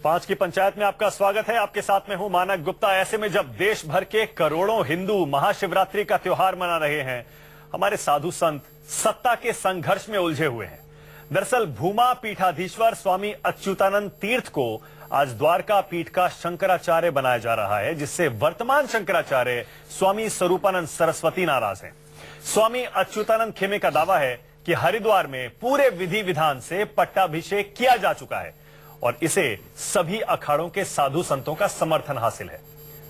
5 की पंचायत में आपका स्वागत है। आपके साथ में हूं मानक गुप्ता। ऐसे में जब देश भर के करोड़ों हिंदू महाशिवरात्रि का त्योहार मना रहे हैं, हमारे साधु संत सत्ता के संघर्ष में उलझे हुए हैं। दरअसल भूमा पीठाधीश्वर स्वामी अच्युतानंद तीर्थ को आज द्वारका पीठ का शंकराचार्य बनाया जा रहा है, जिससे वर्तमान शंकराचार्य स्वामी स्वरूपानंद सरस्वती नाराज हैं। स्वामी अच्युतानंद खेमे का दावा है कि हरिद्वार में पूरे विधि विधान से पट्टाभिषेक किया जा चुका है और इसे सभी अखाड़ों के साधु संतों का समर्थन हासिल है।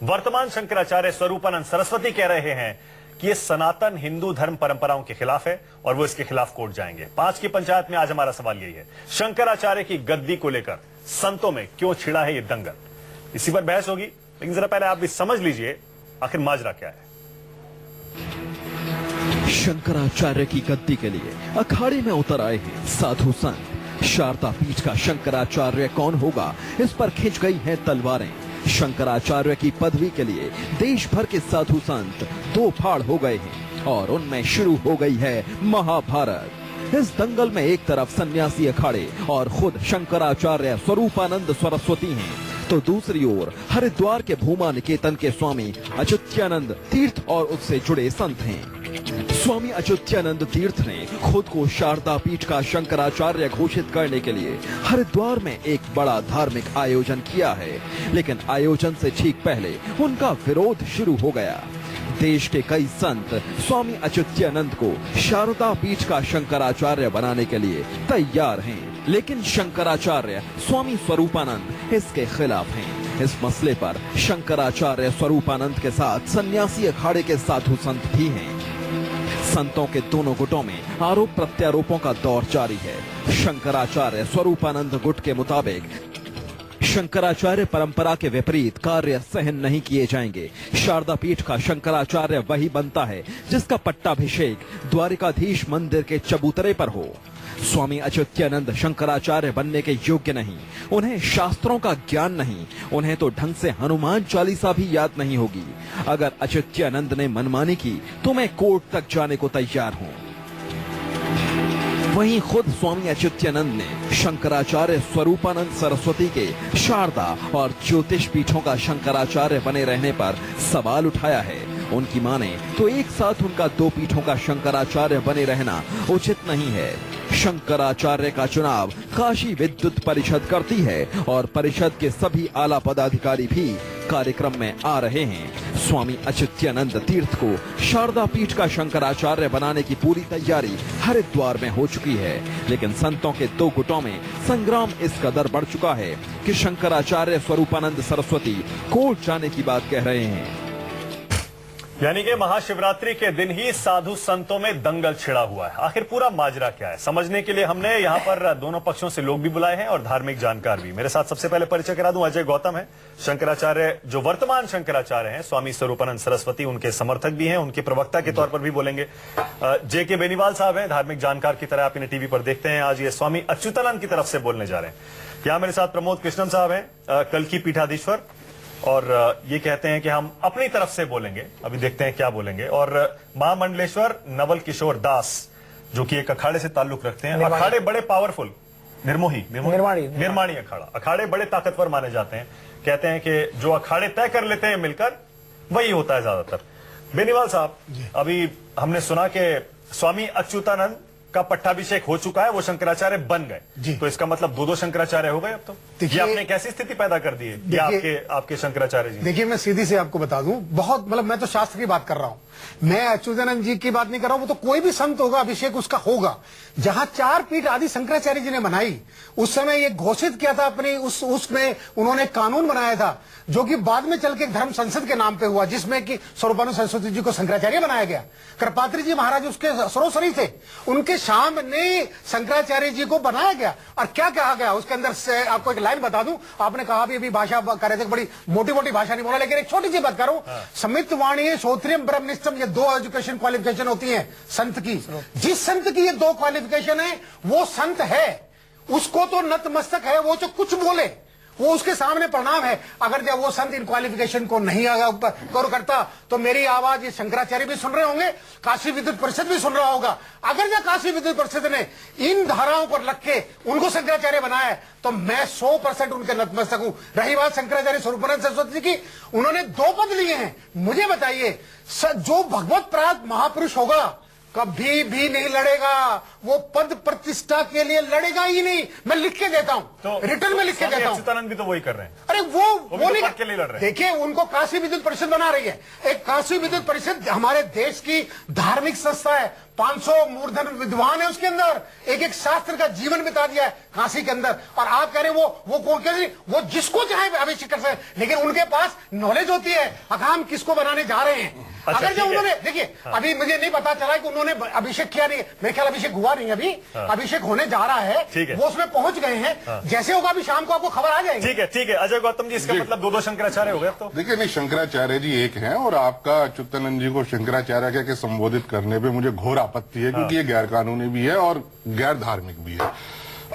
वर्तमान शंकराचार्य स्वरूपानंद सरस्वती कह रहे हैं कि ये सनातन हिंदू धर्म परंपराओं के खिलाफ है और वो इसके खिलाफ कोर्ट जाएंगे। 5 की पंचायत में आज हमारा सवाल यही है, शंकराचार्य की गद्दी को लेकर संतों में क्यों छिड़ा है ये दंगल? इसी पर बहस होगी, लेकिन जरा पहले आप भी समझ लीजिए आखिर माजरा क्या है। शंकराचार्य की गद्दी के लिए अखाड़े में उतर आए हैं साधु संत। शारदा पीठ का शंकराचार्य कौन होगा, इस पर खिंच गई हैं तलवारें। शंकराचार्य की पदवी के लिए देश भर के साधु संत दो फाड़ हो गए हैं और उनमें शुरू हो गई है महाभारत। इस दंगल में एक तरफ सन्यासी अखाड़े और खुद शंकराचार्य स्वरूपानंद सरस्वती हैं, तो दूसरी ओर हरिद्वार के भूमा निकेतन के स्वामी अच्युतानंद तीर्थ और उससे जुड़े संत हैं। स्वामी अच्युतानंद तीर्थ ने खुद को शारदा पीठ का शंकराचार्य घोषित करने के लिए हरिद्वार में एक बड़ा धार्मिक आयोजन किया है, लेकिन आयोजन से ठीक पहले उनका विरोध शुरू हो गया। देश के कई संत स्वामी अच्युतानंद को शारदा पीठ का शंकराचार्य बनाने के लिए तैयार हैं, लेकिन शंकराचार्य स्वामी स्वरूपानंद इसके खिलाफ हैं। इस मसले पर शंकराचार्य स्वरूपानंद के साथ सन्यासी अखाड़े के साधु संत भी हैं। संतों के दोनों गुटों में आरोप प्रत्यारोपों का दौर जारी है। शंकराचार्य स्वरूपानंद गुट के मुताबिक शंकराचार्य परंपरा के विपरीत कार्य सहन नहीं किए जाएंगे। शारदा पीठ का शंकराचार्य वही बनता है जिसका पट्टाभिषेक द्वारिकाधीश मंदिर के चबूतरे पर हो। स्वामी अच्युतानंद शंकराचार्य बनने के योग्य नहीं, उन्हें शास्त्रों का ज्ञान नहीं, उन्हें तो ढंग से हनुमान चालीसा भी याद नहीं होगी। अगर अच्युतानंद ने मनमानी की तो मैं कोर्ट तक जाने को तैयार हूं। वहीं खुद स्वामी अच्युतानंद ने शंकराचार्य स्वरूपानंद सरस्वती के शारदा और ज्योतिष पीठों का शंकराचार्य बने रहने पर सवाल उठाया है। उनकी माने तो एक साथ उनका दो पीठों का शंकराचार्य बने रहना उचित नहीं है। शंकराचार्य का चुनाव काशी विद्युत परिषद करती है और परिषद के सभी आला पदाधिकारी भी कार्यक्रम में आ रहे हैं। स्वामी अच्युतानंद तीर्थ को शारदा पीठ का शंकराचार्य बनाने की पूरी तैयारी हरिद्वार में हो चुकी है, लेकिन संतों के दो गुटों में संग्राम इस कदर बढ़ चुका है कि शंकराचार्य स्वरूपानंद सरस्वती कोर्ट जाने की बात कह रहे हैं। यानी कि महाशिवरात्रि के दिन ही साधु संतों में दंगल छिड़ा हुआ है। आखिर पूरा माजरा क्या है, समझने के लिए हमने यहाँ पर दोनों पक्षों से लोग भी बुलाए हैं और धार्मिक जानकार भी। मेरे साथ सबसे पहले परिचय करा दूं, अजय गौतम है, शंकराचार्य जो वर्तमान शंकराचार्य हैं, स्वामी स्वरूपानंद सरस्वती उनके समर्थक भी हैं, उनके प्रवक्ता के तौर पर भी बोलेंगे। JK बेनीवाल साहब हैं, धार्मिक जानकार की तरह आप इन्हें टीवी पर देखते हैं, आज ये स्वामी अच्युतानंद की तरफ से बोलने जा रहे हैं। यहाँ मेरे साथ प्रमोद कृष्णन साहब हैं, कल्की पीठाधीश्वर, और ये कहते हैं कि हम अपनी तरफ से बोलेंगे, अभी देखते हैं क्या बोलेंगे। और महामंडलेश्वर नवल किशोर दास, जो कि एक अखाड़े से ताल्लुक रखते हैं। अखाड़े बड़े पावरफुल, निर्माणी अखाड़े बड़े ताकतवर माने जाते हैं। कहते हैं कि जो अखाड़े तय कर लेते हैं मिलकर, वही होता है ज्यादातर। बेनीवाल साहब, अभी हमने सुना कि स्वामी अच्युतानंद का पट्टाभिषेक हो चुका है, वो शंकराचार्य बन गए, तो इसका मतलब दो शंकराचार्य हो गए अब तो। ये आपने कैसी स्थिति पैदा कर दी है आपके शंकराचार्य जी? देखिए, मैं सीधी से आपको बता दूं, बहुत मतलब मैं तो शास्त्र की बात कर रहा हूं, मैं अच्युतानंद जी की बात नहीं कर रहा हूं। वो तो कोई भी संत होगा, अभिषेक उसका होगा। जहां 4 पीठ आदि शंकराचार्य जी ने बनाई, उस समय ये घोषित किया था अपनी उसमें उन्होंने कानून बनाया था, जो कि बाद में चल के धर्म संसद के नाम पे हुआ, जिसमें कि स्वरूपानंद सरस्वती जी को शंकराचार्य बनाया गया। कृपात्री जी महाराज उसके सरोसरी थे, उनके सामने शंकराचार्य जी को बनाया गया। और क्या कहा गया उसके अंदर से, आपको एक लाइन बता दूं, आपने कहा भी भाषा कर रहे थे, बड़ी मोटी मोटी भाषा नहीं बोला, लेकिन एक छोटी सी बात करूं, समित वाणी श्रोत्रियम ब्रह्मनिष्ठम, ये 2 एजुकेशन क्वालिफिकेशन होती है संत की। जिस संत की ये 2 क्वालिफिकेशन है वो संत है, उसको तो नतमस्तक है, वो जो कुछ बोले वो उसके सामने परिणाम है। अगर जब वो संत इन क्वालिफिकेशन को नहीं गौर करता तो मेरी आवाज ये शंकराचार्य भी सुन रहे होंगे, काशी विद्युत परिषद भी सुन रहा होगा। अगर जब काशी विद्युत परिषद ने इन धाराओं पर लग के उनको शंकराचार्य बनाया है तो मैं 100% उनके नतमस्तक हूं। रही बात शंकराचार्य स्वरूपानंद सरस्वती जी की, उन्होंने 2 पद लिए हैं। मुझे बताइए, जो भगवत प्राप्त महापुरुष होगा कभी भी नहीं लड़ेगा, वो पद प्रतिष्ठा के लिए लड़ेगा ही नहीं। मैं लिख के देता हूं, तो रिटर्न में लिख के देता हूं। अच्युतानंद भी तो वही कर रहे हैं। अरे वो नहीं पद के लिए लड़ रहे हैं। देखिए, उनको काशी विद्युत परिषद बना रही है। एक काशी विद्युत परिषद हमारे देश की धार्मिक संस्था है। 500 मूर्धन विद्वान है उसके अंदर, एक शास्त्र का जीवन बिता दिया है काशी के अंदर। और आप कह रहे वो जिसको चाहे अभिषेक कर सकते, लेकिन उनके पास नॉलेज होती है हम किसको बनाने जा रहे हैं। अच्छा, अगर जो उन्होंने देखिए, अभी मुझे नहीं पता चला कि उन्होंने अभिषेक किया नहीं, मेरे ख्याल अभिषेक हुआ नहीं, अभी अभिषेक होने जा रहा है, वो उसमें पहुंच गए हैं। जैसे होगा अभी शाम को आपको खबर आ जाएगी। ठीक है अजय गौतम जी, इसका मतलब 2 शंकराचार्य हो गए। तो देखिए, नहीं, शंकराचार्य जी एक हैं और आपका अच्युतानंद जी को शंकराचार्य कह के संबोधित करने पे मुझे घोर आपत्ति है, क्योंकि ये गैर कानूनी भी है और गैर धार्मिक भी है।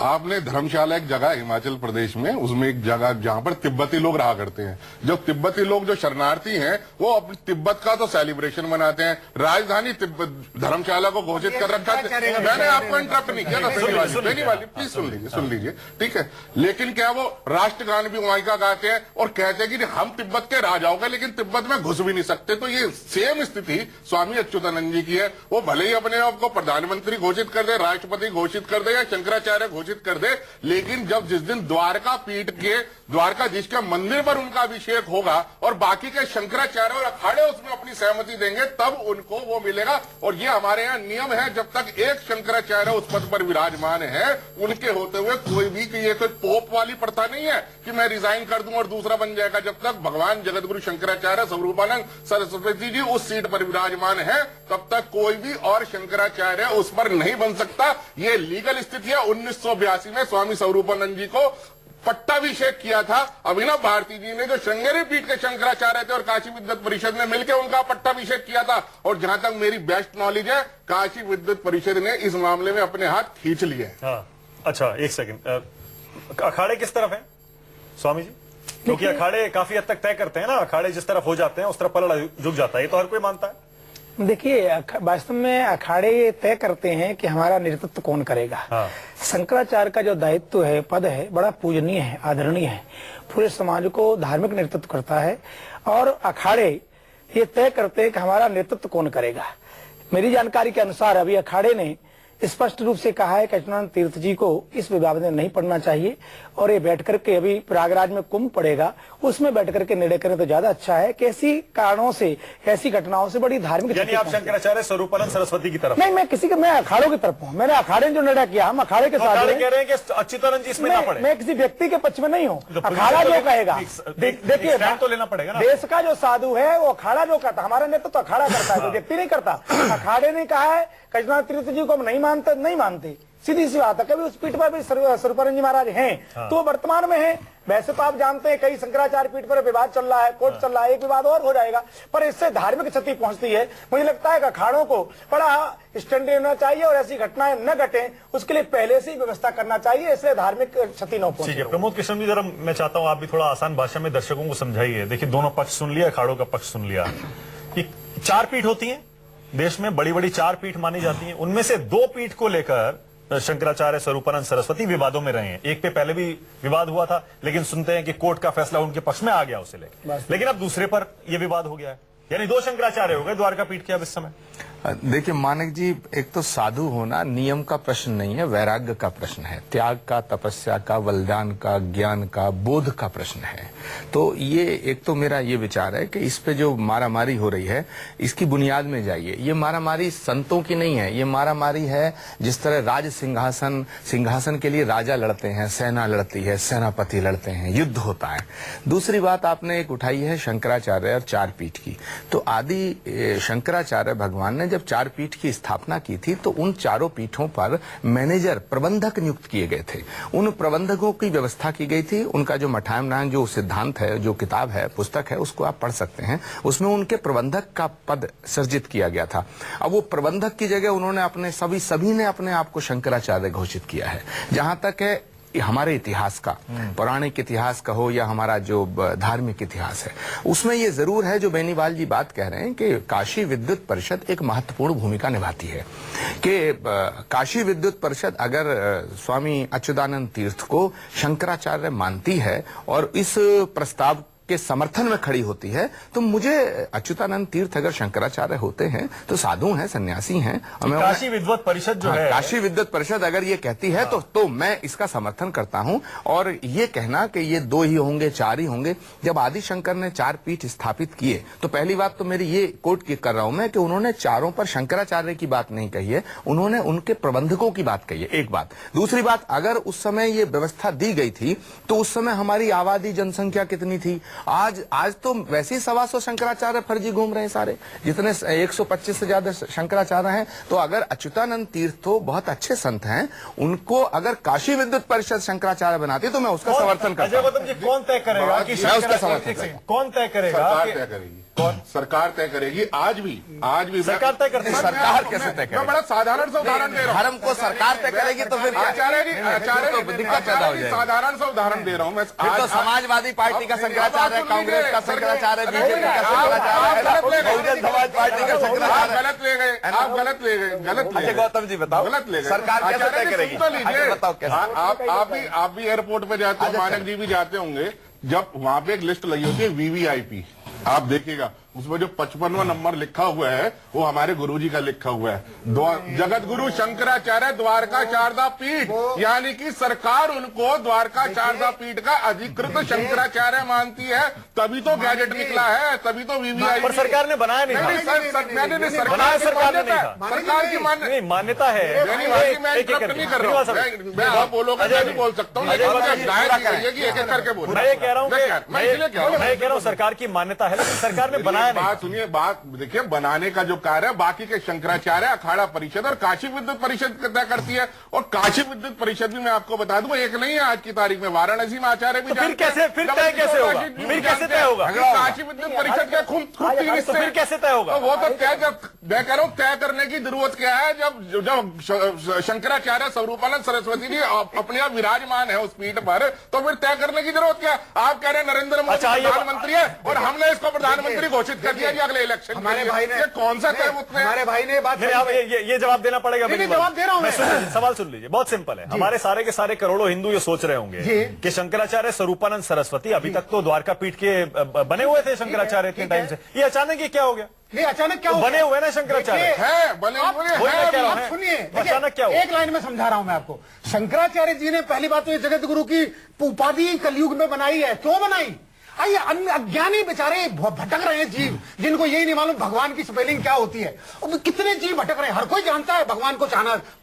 आपने धर्मशाला एक जगह हिमाचल प्रदेश में, उसमें एक जगह जहां पर तिब्बती लोग रहा करते हैं। जब तिब्बती लोग जो शरणार्थी हैं वो अपने तिब्बत का तो सेलिब्रेशन मनाते हैं, राजधानी तिब्बत धर्मशाला को घोषित कर रखा है। मैंने आपको इंटरप्ट नहीं किया ना, पहली वाली प्लीज सुन लीजिए, ठीक है। लेकिन क्या वो राष्ट्रगान भी वहीं का गाते हैं और कहते हैं कि हम तिब्बत के राजाओं का, लेकिन तिब्बत में घुस भी नहीं सकते। तो ये सेम स्थिति स्वामी अच्युतानंद जी की है। वो भले ही अपने आप को प्रधानमंत्री घोषित कर दे, राष्ट्रपति घोषित कर दे या शंकराचार्य घोषित कर दे, लेकिन जब जिस दिन द्वारका पीठ के द्वारकाधीश के मंदिर पर उनका अभिषेक होगा और बाकी के शंकराचार्य और अखाड़े उसमें अपनी सहमति देंगे, तब उनको वो मिलेगा। और ये हमारे यहाँ नियम है, जब तक एक शंकराचार्य उस पद पर विराजमान है, उनके होते हुए कोई भी, कि ये कोई पोप वाली प्रथा नहीं है कि मैं रिजाइन कर दूं और दूसरा बन जाएगा। जब तक भगवान जगतगुरु शंकराचार्य स्वरूपानंद सरस्वती जी उस सीट पर विराजमान है, तब तक कोई भी और शंकराचार्य उस पर नहीं बन सकता। ये लीगल स्थिति है। 1982 में स्वामी स्वरूपानंद जी को पट्टाभिषेक किया था अभिनव भारती जी ने, जो श्रृंगेरी पीठ के शंकराचार्य थे, और काशी विद्युत परिषद ने मिलकर उनका पट्टाभिषेक किया था। और जहां तक मेरी बेस्ट नॉलेज है, काशी विद्युत परिषद ने इस मामले में अपने हाथ खींच लिए। हाँ, अच्छा, एक सेकंड, अखाड़े किस तरफ है स्वामी जी? क्योंकि अखाड़े काफी हद तक तय करते हैं ना, अखाड़े जिस तरफ हो जाते हैं उस तरफ पलड़ा झुक जाता है, ये तो हर कोई मानता है। देखिए, वास्तव में अखाड़े तय करते हैं कि हमारा नेतृत्व कौन करेगा। हाँ। शंकराचार्य का जो दायित्व है, पद है, बड़ा पूजनीय है, आदरणीय है, पूरे समाज को धार्मिक नेतृत्व करता है। और अखाड़े ये तय करते हैं कि हमारा नेतृत्व कौन करेगा। मेरी जानकारी के अनुसार अभी अखाड़े ने स्पष्ट रूप से कहा है कि अच्युतानंद तीर्थ जी को इस विवाद में नहीं पड़ना चाहिए, और ये बैठ करके, अभी प्रयागराज में कुंभ पड़ेगा, उसमें बैठ करके निर्णय करें तो ज्यादा अच्छा है। कैसी कारणों से, ऐसी घटनाओं से बड़ी धार्मिक, यानी आप शंकराचार्य स्वरूपानंद सरस्वती की तरफ? नहीं, मैं अखाड़ों की तरफ हूँ। मैंने अखाड़े ने जो निर्णय किया, हम अखाड़े के साथ कह रहे हैं कि अच्युतानंद जी इसमें ना पड़े। मैं किसी व्यक्ति के पक्ष में नहीं हूँ। अखाड़ा जो कहेगा, देखिए, तो लेना पड़ेगा ना। देश का जो साधु है वो अखाड़ा जो करता, हमारा नेतृत्व तो अखाड़ा करता है, जो व्यक्ति नहीं करता। अखाड़े ने कहा है कि अच्युतानंद तीर्थ जी को हम नहीं मानते, सीधी सी बात है। कभी उस पीठ पर भी स्वरूपानंद जी महाराज हैं, तो वर्तमान में है। वैसे तो आप जानते हैं, कई शंकराचार्य पीठ पर विवाद चल रहा है, कोर्ट चल रहा है, एक विवाद और हो जाएगा, पर इससे धार्मिक क्षति पहुंचती है। मुझे लगता है कि अखाड़ों को बड़ा स्टैंड लेना चाहिए और ऐसी घटनाएं न घटे, उसके लिए पहले से ही व्यवस्था करना चाहिए, इसलिए धार्मिक क्षति न पहुंचे। ठीक है, प्रमोद कृष्ण जी, जरा मैं चाहता हूं आप भी थोड़ा आसान भाषा में दर्शकों को समझाइए। देखिए, दोनों पक्ष सुन लिया, अखाड़ों का पक्ष सुन लिया। 4 पीठ होती है देश में, बड़ी बड़ी 4 पीठ मानी जाती हैं। उनमें से 2 पीठ को लेकर शंकराचार्य स्वरूपानंद सरस्वती विवादों में रहे हैं। एक पे पहले भी विवाद हुआ था, लेकिन सुनते हैं कि कोर्ट का फैसला उनके पक्ष में आ गया उसे लेकर, लेकिन अब दूसरे पर यह विवाद हो गया है। यानी 2 शंकराचार्य हो गए द्वारका पीठ के अब इस समय। देखिए मानिक जी, एक तो साधु होना नियम का प्रश्न नहीं है, वैराग्य का प्रश्न है, त्याग का, तपस्या का, बलिदान का, ज्ञान का, बोध का प्रश्न है। तो ये एक तो मेरा ये विचार है कि इस पे जो मारामारी हो रही है, इसकी बुनियाद में जाइए। ये मारामारी संतों की नहीं है, ये मारामारी है जिस तरह राज सिंहासन के लिए राजा लड़ते हैं, सेना लड़ती है, सेनापति लड़ते हैं, युद्ध होता है। दूसरी बात आपने एक उठाई है शंकराचार्य और 4 पीठ की। तो आदि शंकराचार्य भगवान ने जब 4 पीठ की स्थापना की थी, तो उन 4 पीठों पर मैनेजर, प्रबंधक नियुक्त किए गए थे। उन प्रबंधकों की व्यवस्था की गई थी। उनका जो मठायम नायक जो सिद्धांत है, जो किताब है, पुस्तक है, उसको आप पढ़ सकते हैं। उसमें उनके प्रबंधक का पद सृजित किया गया था। अब वो प्रबंधक की जगह उन्होंने सभी ने अपने आप को शंकराचार्य घोषित किया है। जहां तक है हमारे इतिहास का, पौराणिक इतिहास का हो या हमारा जो धार्मिक इतिहास है, उसमें ये जरूर है जो बेनीवाल जी बात कह रहे हैं कि काशी विद्युत परिषद एक महत्वपूर्ण भूमिका निभाती है। कि काशी विद्युत परिषद अगर स्वामी अच्युतानंद तीर्थ को शंकराचार्य मानती है और इस प्रस्ताव के समर्थन में खड़ी होती है, तो मुझे अच्युतानंद तीर्थ अगर शंकराचार्य होते हैं तो साधु हैं, सन्यासी हैं, और मैं काशी विद्वत परिषद जो है, काशी विद्युत परिषद अगर ये कहती है तो मैं इसका समर्थन करता हूं। और ये कहना कि ये 2 ही होंगे, 4 ही होंगे, जब आदि शंकर ने 4 पीठ स्थापित किए तो पहली बात तो मेरी ये कोट कर रहा हूं मैं कि उन्होंने चारों पर शंकराचार्य की बात नहीं कही है, उन्होंने उनके प्रबंधकों की बात कही है, एक बात। दूसरी बात, अगर उस समय ये व्यवस्था दी गई थी तो उस समय हमारी आबादी जनसंख्या कितनी थी? आज तो वैसे ही 125 शंकराचार्य फर्जी घूम रहे हैं सारे, जितने 125 से ज्यादा शंकराचार्य हैं। तो अगर अच्युतानंद तीर्थ तो बहुत अच्छे संत हैं, उनको अगर काशी विद्युत परिषद शंकराचार्य बनाती तो मैं उसका समर्थन करता हूं। गौतम जी, कौन तय करेगा कि मैं उसका समर्थन करता हूं। कौन तय करेगा? सरकार तय करेगी। कौन? सरकार तय करेगी। आज भी सरकार तय करती है। सरकार कैसे तय करेगी? मैं बड़ा साधारण सा उदाहरण दे रहा हूँ। धर्म को सरकार तय करेगी तो फिर आचार्य जी दिक्कत पैदा हो जाएगी। साधारण सा उदाहरण दे रहा हूँ मैं। फिर तो समाजवादी पार्टी का शंकराचार्य है, कांग्रेस का शंकराचार्य है, बीजेपी का शंकराचार्य है, बहुजन समाज पार्टी का शंकराचार्य है। गलत ले गए, आप गलत ले गए, गलत ले अच्छा गए। गौतम जी बताओ, गलत ले गए। सरकार कैसे तय करेगी? तो लीजिए, बताओ कैसे? आप भी एयरपोर्ट पे जाते हो, मानक जी भी जाते होंगे, जब वहां पे एक लिस्ट लगी होती है VVIP, आप देखिएगा उसमें जो 55वां नंबर लिखा हुआ है वो हमारे गुरुजी का लिखा हुआ है, जगत गुरु शंकराचार्य द्वारका शारदा पीठ, यानी कि सरकार उनको द्वारका शारदा पीठ का अधिकृत शंकराचार्य मानती है, तभी तो गैजेट निकला है, तभी तो VVIP। पर सरकार ने बनाया नहीं था। बनाया सरकार की मान्यता है। मैं इंटरप्ट नहीं कर रहा हूँ, मैं आप बोलोगे मैं भी बोल सकता हूँ, एक एक करके बोलो। मैं ये कह रहा हूँ सरकार की मान्यता है, लेकिन सरकार ने बनाया नहीं। बात सुनिए, बात देखिए, बनाने का जो कार्य है बाकी के शंकराचार्य, अखाड़ा परिषद और काशी विद्युत परिषद तय करती है। और काशी विद्युत परिषद भी मैं आपको बता दूं एक नहीं है आज की तारीख में, वाराणसी में आचार्य भी फिर कैसे तय होगा? काशी विद्युत परिषद के खुद 3 हिस्से, फिर कैसे तय होगा? वो तो तय, जब मैं कह रहा हूं तय करने की जरूरत क्या है, जब शंकराचार्य स्वरूपानंद सरस्वती जी अपने आप विराजमान है उस पीठ पर, तो फिर तय करने की जरूरत क्या? आप कह रहे हैं नरेंद्र मोदी प्रधानमंत्री है और हमने इसको प्रधानमंत्री घोषित कर दिया जी अगले इलेक्शन। हमारे भाई ने कौन सा तय? हमारे भाई ने बात, ये जवाब देना पड़ेगा। जवाब दे रहा हूं मैं। सवाल सुन लीजिए, बहुत सिंपल है। हमारे सारे के सारे करोड़ों हिंदू ये सोच रहे होंगे कि शंकराचार्य स्वरूपानंद सरस्वती अभी तक तो द्वारका पीठ के बने हुए थे शंकराचार्य इतने टाइम से, ये अचानक ये क्या हो गया? ये अचानक क्या हो बने हुए ना शंकराचार्य है, बने हुए हैं। सुनिए, अचानक क्या हुआ? एक लाइन में समझा रहा हूं मैं आपको। शंकराचार्य जी ने पहली बात तो ये जगत गुरु की उपाधि कलयुग में बनाई है। क्यों बनाई? आइए, अज्ञानी बेचारे भटक रहे हैं जीव, जिनको यही नहीं मालूम भगवान की स्पेलिंग क्या होती है। और कितने जीव भटक रहे हैं। हर कोई जानता है भगवान को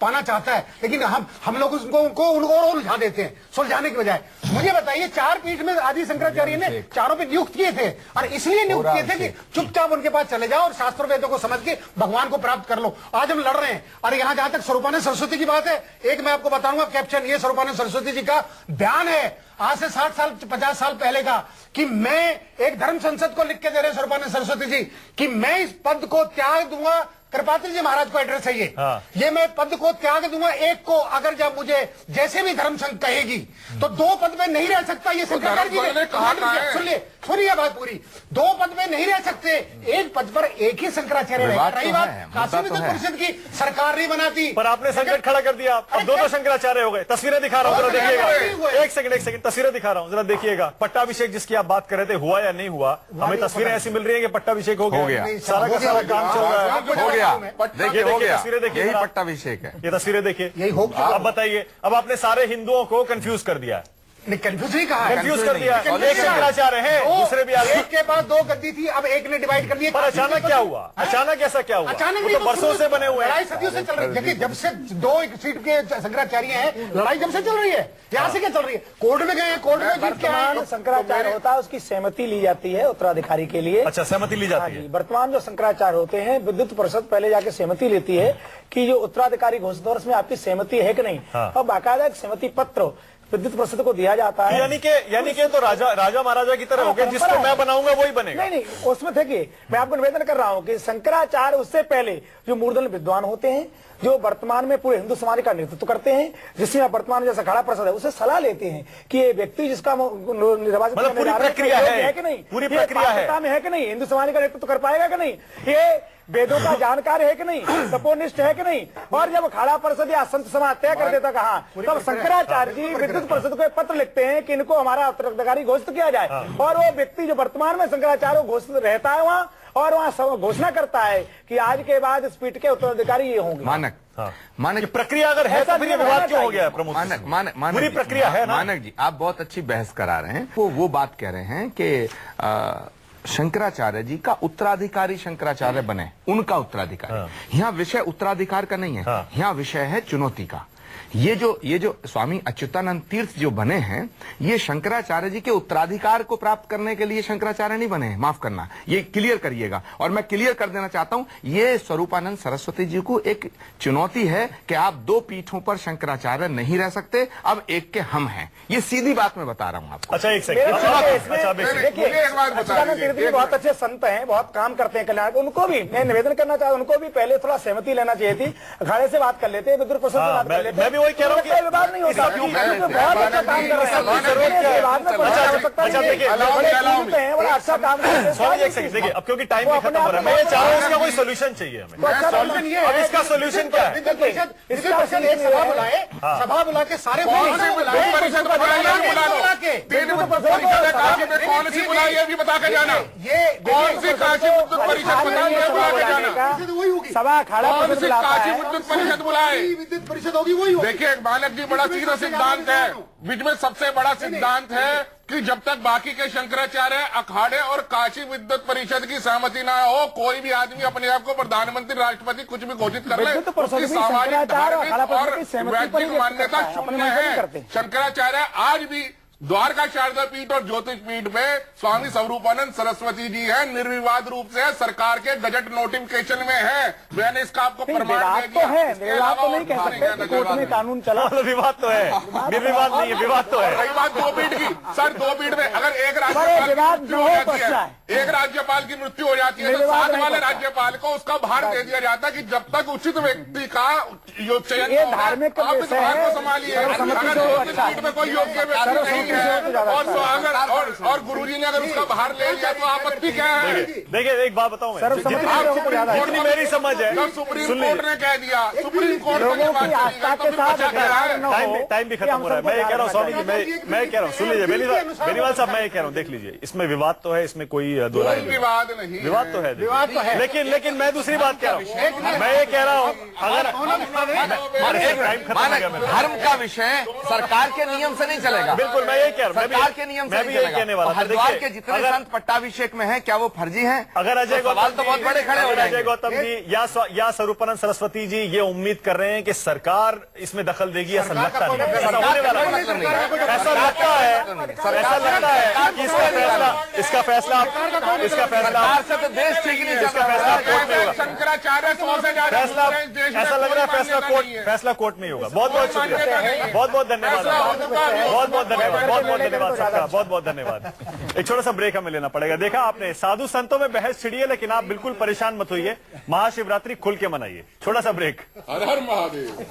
पाना चाहता है, लेकिन हम लोग उनको और उलझा देते हैं सुलझाने के बजाय। मुझे बताइए, 4 पीठ में आदि शंकराचार्य ने चारों पे नियुक्त किए थे, और इसलिए नियुक्त किए थे कि चुपचाप उनके पास चले जाओ और शास्त्र वेदों को समझ के भगवान को प्राप्त कर लो। आज हम लड़ रहे हैं। और यहाँ जहां तक स्वरूपानंद सरस्वती की बात है, एक मैं आपको बताऊंगा कैप्शन, ये स्वरूपानंद सरस्वती जी का बयान है आज से 60 साल 50 साल पहले का, कि मैं एक धर्म संसद को लिख के दे रहे हैं स्वरूपानंद सरस्वती जी कि मैं इस पद को त्याग दूंगा। कृपात्री जी महाराज को एड्रेस है ये मैं पद को त्याग दूंगा एक को, अगर जब मुझे जैसे भी धर्म संघ कहेगी, तो 2 पद में नहीं रह सकता। ये शंकराचार्य जी ने कहा, सुनिए बात पूरी, 2 पद में नहीं रह सकते, एक पद पर एक ही शंकराचार्य रहेगा। रही बात काशी विद्युत परिषद की, सरकार नहीं बनाती। पर आपने संकट खड़ा कर दिया, अब 2 शंकराचार्य हो गए। तस्वीरें दिखा रहा हूं, जरा देखिएगा। एक सेकंड तस्वीरें दिखा रहा हूं, जरा देखिएगा। पट्टाभिषेक जिसकी आप बात कर रहे थे, हुआ या नहीं हुआ? हमें तस्वीरें ऐसी मिल रही है कि पट्टाभिषेक हो गया, सारा का सारा काम चल रहा है। देखिए हो गया, तस्वीरें देखिए, यही पट्टाभिषेक है। ये तस्वीरें देखिए, यही हो गया। अब बताइए, अब आपने सारे हिंदुओं को कंफ्यूज कर दिया है। कंफ्यूज नहीं कहा, कंफ्यूज कर दिया। एक शंकराचार्य है, दूसरे भी एक के बाद 2 गद्दी थी, अब एक ने डिवाइड कर दिया। पर अचानक क्या हुआ? अचानक ऐसा क्या हुआ? अचानक तो बरसों से बने हुए हैं। लड़ाई सदियों से चल रही है। देखिए, जब से 2 सीट के शंकराचार्य हैं, लड़ाई जब से चल रही है। यहाँ से क्या चल रही है? कोर्ट में गए, कोर्ट में जीत के आए। शंकराचार्य होता है, उसकी सहमति ली जाती है उत्तराधिकारी के लिए। अच्छा, सहमति ली जाती है। वर्तमान जो शंकराचार्य होते हैं, विद्युत परिषद पहले जाके सहमति लेती है कि जो उत्तराधिकारी घोषित है उसमें आपकी सहमति है कि नहीं। और बाकायदा एक सहमति पत्र विद्युत परिषद को दिया जाता है। यानी कि तो राजा महाराजा की तरह हो गए, जिसको मैं बनाऊंगा वही बनेगा। नहीं, उसमें देखिए, मैं आपको निवेदन कर रहा हूं कि शंकराचार्य उससे पहले जो मूर्धन विद्वान होते हैं, जो वर्तमान में पूरे हिंदू समाज का नेतृत्व करते हैं, जिसमें वर्तमान जैसा अखाड़ा परिषद है, उसे सलाह लेते हैं कि ये व्यक्ति जिसका निर्वाचित मतलब पूरी प्रक्रिया है कि नहीं, पूरी प्रक्रिया है कि नहीं, हिंदू समाज का नेतृत्व कर पाएगा कि नहीं, ये वेदों का जानकार है कि नहीं, तपोनिष्ठ है कि नहीं। और जब अखाड़ा परिषद या संत समाज तय कर देता कहा, तब शंकराचार्य जी विद्युत परिषद को एक पत्र लिखते हैं कि इनको हमारा उत्तराधिकारी घोषित किया जाए। और वो व्यक्ति जो वर्तमान में शंकराचार्य घोषित रहता है वहाँ, और वहाँ घोषणा करता है कि आज के बाद इस पीठ के उत्तराधिकारी ये होंगे। मानक, मानक प्रक्रिया अगर है तो फिर ये विवाद क्यों हो गया है प्रमुख? मानक पूरी प्रक्रिया है ना? मानक जी, आप बहुत अच्छी बहस करा रहे हैं। वो बात कह रहे हैं कि शंकराचार्य जी का उत्तराधिकारी शंकराचार्य बने, उनका उत्तराधिकारी। यहाँ विषय उत्तराधिकार का नहीं है, यहाँ विषय है चुनौती का। ये जो स्वामी अच्युतानंद तीर्थ जो बने हैं, ये शंकराचार्य जी के उत्तराधिकार को प्राप्त करने के लिए शंकराचार्य नहीं बने हैं, माफ करना, ये क्लियर करिएगा। और मैं क्लियर कर देना चाहता हूं, ये स्वरूपानंद सरस्वती जी को एक चुनौती है कि आप दो पीठों पर शंकराचार्य नहीं रह सकते, अब एक के हम हैं। ये सीधी बात मैं बता रहा हूं आपको। अच्छा, एक देखिए, एक बात बता अच्युतानंद तीर्थ जी बहुत अच्छे संत हैं, बहुत काम करते हैं कल्याण। उनको भी मैं निवेदन करना चाहता हूं, उनको भी पहले थोड़ा सहमति लेना चाहिए थी, अखाड़े से बात कर लेते, विद्युत परिषद से बात कर लेते। वही कह रहा हूं कि विवाद नहीं होता, बहुत अच्छा काम कर रहे हैं, बड़ा अच्छा काम कर रहे हैं। सॉरी, एक सेकंड, देखिए अब क्योंकि टाइम भी खत्म हो रहा है, मैं ये चाह रहा हूं इसका कोई सोल्यूशन चाहिए हमें। सॉल्यूशन ये अब है, इसका सोल्यूशन क्या है? विद्युत परिषद एक सभा बुलाए, सभा बुला के सारे कौन सी परिषद कौन सी बुलाई है, अभी बता के जाना। ये कौन सी काशी विद्युत परिषद बुला के जाना। वही होगी, सभा अखाड़ा कौन सी काशी विद्युत परिषद बुलाए। विद्युत परिषद होगी, वही होगी। देखिए मानक जी, बड़ा सीधा सिद्धांत है, बीच में सबसे बड़ा सिद्धांत है कि जब तक बाकी के शंकराचार्य अखाड़े और काशी विद्युत परिषद की सहमति ना हो, कोई भी आदमी अपने आप को प्रधानमंत्री राष्ट्रपति कुछ भी घोषित कर ले, उसकी सामाजिक धार्मिक और वैज्ञानिक मान्यता शून्य है। शंकराचार्य आज भी द्वारका शारदा पीठ और ज्योतिष पीठ में स्वामी स्वरूपानंद सरस्वती जी हैं, निर्विवाद रूप से सरकार के गजट नोटिफिकेशन में है। मैंने इसका आपको प्रमाण दे दिया। विवाद तो नहीं कह सकते, कोर्ट में कानून चला, विवाद तो है, निर्विवाद नहीं है, विवाद तो है। रही बात दो पीठ की, सर दो पीठ में अगर एक राज्यपाल की मृत्यु हो जाती है तो साथ वाले राज्यपाल को उसका भार दे दिया जाता है कि जब तक उचित व्यक्ति का चयन ये धार्मिक आप इस भार को संभालिए। अगर ज्योतिष पीठ में कोई योग्य व्यक्ति नहीं है और गुरुजी ने अगर उसका भार ले लिया तो आपत्ति क्या है? देखिए एक बात बताऊं मैं, जितनी मेरी समझ है, सुप्रीम कोर्ट ने कह दिया, सुप्रीम कोर्ट टाइम भी खत्म हो रहा है। मैं ये कह रहा हूँ स्वामी जी, मैं कह रहा हूँ, सुन लीजिए बेनीवाल साहब, मैं ये कह रहा हूँ, देख लीजिए, इसमें विवाद तो है, इसमें कोई दो राय नहीं, विवाद नहीं, विवाद तो है, लेकिन मैं दूसरी बात कह रहा हूँ, मैं ये कह रहा हूँ, अगर टाइम खत्म हो गया मेरा, धर्म का विषय सरकार के नियम से नहीं चलेगा। बिल्कुल, मैं ये कह रहा हूँ, सरकार के नियम से मैं भी यही कहने वाला था। हरिद्वार के जितने संत पट्टाभिषेक में हैं, क्या वो फर्जी हैं? अगर अजय सवाल तो बहुत बड़े खड़े हो जाएंगे। अजय गौतम जी या स्वरूपानंद सरस्वती जी ये उम्मीद कर रहे हैं कि सरकार इसमें दखल देगी, ऐसा लगता नहीं, ऐसा होने वाला नहीं, ऐसा लगता है कि इसका फैसला से तो देश ठीक नहीं, इसका फैसला कोर्ट में होगा। शंकराचार्य 100 से ज्यादा फैसला ऐसा लग रहा है फैसला कोर्ट में ही होगा। बहुत बहुत शुक्रिया, बहुत बहुत धन्यवाद, बहुत बहुत धन्यवाद, बहुत बहुत धन्यवाद सबका, बहुत बहुत धन्यवाद। एक छोटा सा ब्रेक हमें लेना पड़ेगा। देखा आपने, साधु संतों में बहस छिड़ी है, लेकिन आप बिल्कुल परेशान मत होइए, महाशिवरात्रि खुल के मनाइए। छोटा सा ब्रेक। हर हर महादेव।